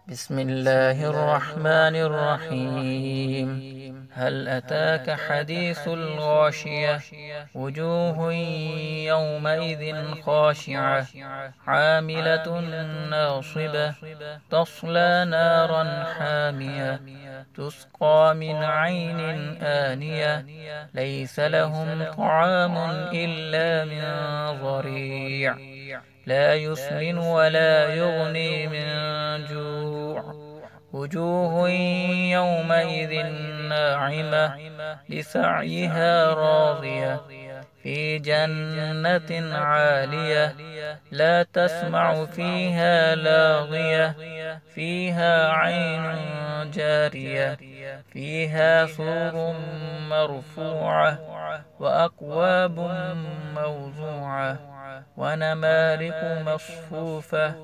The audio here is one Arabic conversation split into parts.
بسم الله الرحمن الرحيم. هل أتاك حديث الغاشية؟ وجوه يومئذ خاشعة عاملة ناصبة تصلى نارا حامية تسقى من عين آنية ليس لهم طعام إلا من ضريع لا يسمن ولا يغني من جوع. وجوه يومئذ ناعمة لسعيها راضية في جنة عالية لا تسمع فيها لاغية فيها عين جارية فيها سرر مرفوعة وأكواب موضوعة ونمارق مصفوفة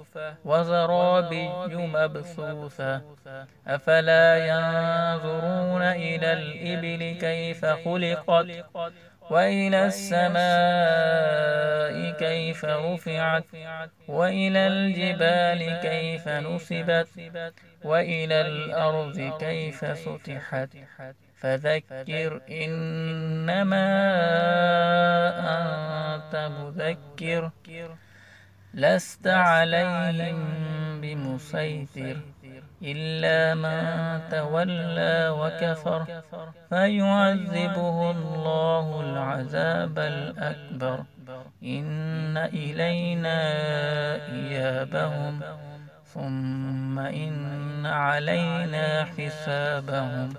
وزرابي مبثوثة أفلا ينظرون إلى الإبل كيف خلقت وإلى السماء كيف رفعت وإلى الجبال كيف نصبت وإلى الأرض كيف سطحت فذكر إنما أنت مذكر لست عليهم بمسيطر إلا من تولى وكفر فيعذبه الله العذاب الأكبر إن إلينا إيابهم ثم إن علينا حسابهم.